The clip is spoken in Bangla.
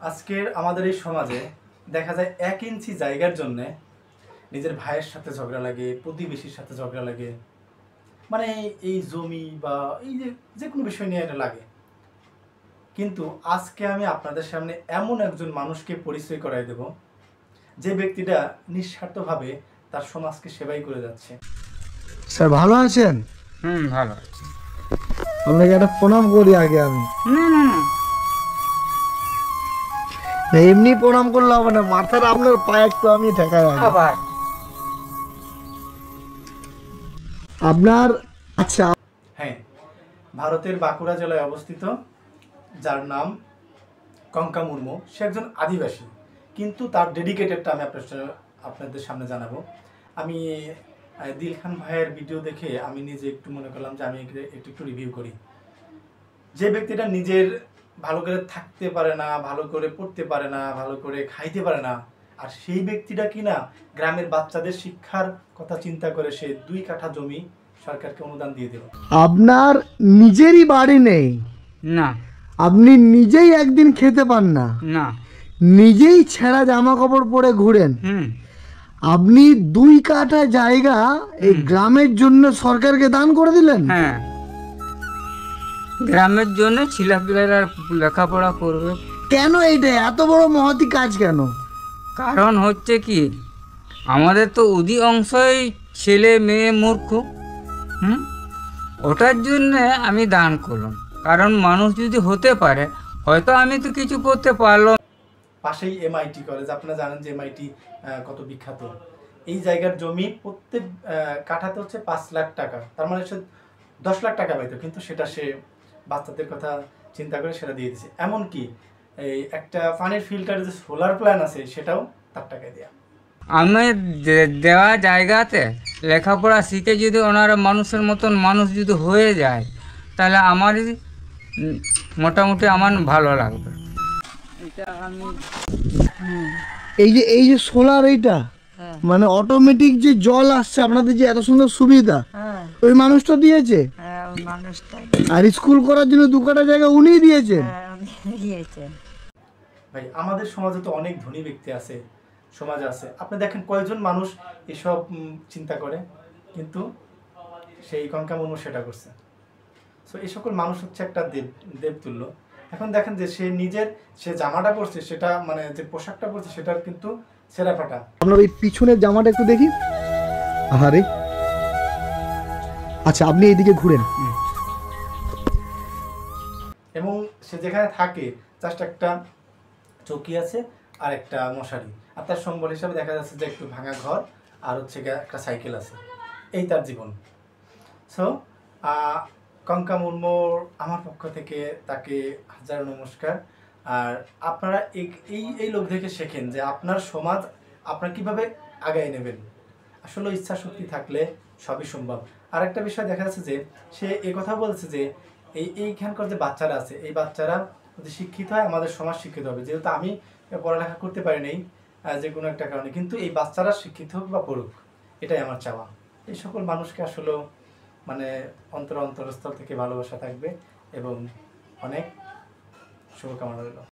আজকের আমাদের এই সমাজে দেখা যায় 1 ইঞ্চি জায়গার জন্য নিজের ভাইয়ের সাথে ঝগড়া লাগে, প্রতিবেশীর সাথে ঝগড়া লাগে, মানে এই জমি বা এই যে কোনো বিষয় নিয়ে এটা লাগে। কিন্তু আজকে আমি আপনাদের সামনে এমন একজন মানুষকে পরিচয় করাই দেব যে ব্যক্তিটা নিঃস্বার্থভাবে তার সমাজকে সেবাই করে যাচ্ছে। স্যার ভালো আছেন? ভালো আছি। আপনাকে একটা প্রণাম করি আগে আমি। না না না, এমনি প্রণাম করলে হবে না, মাথার আপনার পায়ে একটু আমি ঠেকাই আগে। আবার আপনার আচ্ছা, হ্যাঁ, ভারতের বাঁকুড়া জেলায় অবস্থিত, যার নাম কঙ্কা মুর্মু। সে একজন আদিবাসী, কিন্তু তার ডেডিকেটেডটা আমি আপনাদের সামনে জানাবো। আমি দিল খান ভাইয়ের ভিডিও দেখে আমি নিজে একটু মনে করলাম যে আমি একটু রিভিউ করি। যে ব্যক্তিটা নিজের ভালো করে থাকতে পারে না, ভালো করে পড়তে পারে না, ভালো করে খাইতে পারে না, আর সেই ব্যক্তিটা কিনা গ্রামের বাচ্চাদের শিক্ষার কথা চিন্তা করে সে 2 কাঠা জমি সরকারকে অনুদান দিয়ে দিল। আপনার নিজেরই বাড়ি নেই, না আপনি নিজেই একদিন খেতে পান না, না, নিজেই ছেঁড়া জামা কাপড় পরে ঘুরেন, আপনি 2 কাঠা জায়গা এই গ্রামের জন্য সরকারকে দান করে দিলেন। হ্যাঁ, গ্রামের জন্য ছেলেপিলেরা লেখাপড়া করবে। কেন এইটা এত বড় মহতি কাজ কেন? কারণ হচ্ছে কি, আমাদের তো অংশই ছেলে মেয়ে মূর্খ। ওটার জন্য আমি দান করলাম। কারণ মানুষ যদি হতে পারে, হয়তো আমি তো কিছু করতে পারলাম। পাশেই এমআইটি কলেজ, আপনারা জানেন যে এমআইটি কত বিখ্যাত। এই জায়গার জমি প্রত্যেক কাঠাতে হচ্ছে 5 লাখ টাকা, তার মানে সে 10 লাখ টাকা পাইতো, কিন্তু সেটা সে বাচ্চাদের কথা চিন্তা করে সেটা দিয়ে দিয়েছে। এমনকি এই একটা পানির ফিল্টার যে সোলার প্ল্যান আছে সেটাও তার টাকায় দেওয়া। আমি দেওয়া জায়গাতে লেখাপড়া শিখে যদি ওনারা মানুষের মতন মানুষ যদি হয়ে যায়, তাহলে আমারই মোটামুটি আমার ভালো লাগবে। এটা আমি এই যে সোলার, এইটা মানে অটোমেটিক যে জল আসছে, আপনাদের যে এত সুন্দর সুবিধা, ওই মানুষটা দিয়েছে। আর স্কুল করার জন্য 2 কাঠা জায়গা উনিই দিয়েছেন। ভাই, আমাদের সমাজে তো অনেক ধনী ব্যক্তি আছে, সমাজে আছে, আপনি দেখেন কয়জন মানুষ এসব চিন্তা করে, কিন্তু সেই কঙ্কা মুর্মু সেটা করছে। সো এই সকল মানুষ হচ্ছে একটা দেবতুল্য। এখন দেখেন যে সে জামাটা পরছে, সেটা মানে যে পোশাকটা পরছে সেটার কিন্তু ছেঁড়া ফাটা। আপনার এই পিছনের জামাটা একটু দেখি। আরে আচ্ছা, আপনি এইদিকে ঘুরেন। এবং সে যেখানে থাকে জাস্ট একটা চৌকি আছে আর একটা মশারি, আর তার সম্বল হিসাবে দেখা যাচ্ছে যে একটু ভাঙা ঘর আর হচ্ছে একটা সাইকেল আছে। এই তার জীবন। সো কঙ্কা মুর্মুর আমার পক্ষ থেকে তাকে হাজার নমস্কার। আর আপনারা এই লোক দেখে শেখেন যে আপনার সমাজ আপনার কিভাবে আগায় নেবেন। আসলে ইচ্ছা শক্তি থাকলে সবই সম্ভব। আর একটা বিষয় দেখা যাচ্ছে যে সে কথা বলছে যে এইখানকার যে বাচ্চারা আছে, এই বাচ্চারা যদি শিক্ষিত হয় আমাদের সমাজ শিক্ষিত হবে। যেহেতু আমি পড়ালেখা করতে পারি নাই যে কোনো একটা কারণে, কিন্তু এই বাচ্চারা শিক্ষিত হোক বা পড়ুক, এটাই আমার চাওয়া। এই সকল মানুষকে আসলে মানে অন্তরস্থল থেকে ভালোবাসা থাকবে এবং অনেক শুভকামনা রইল।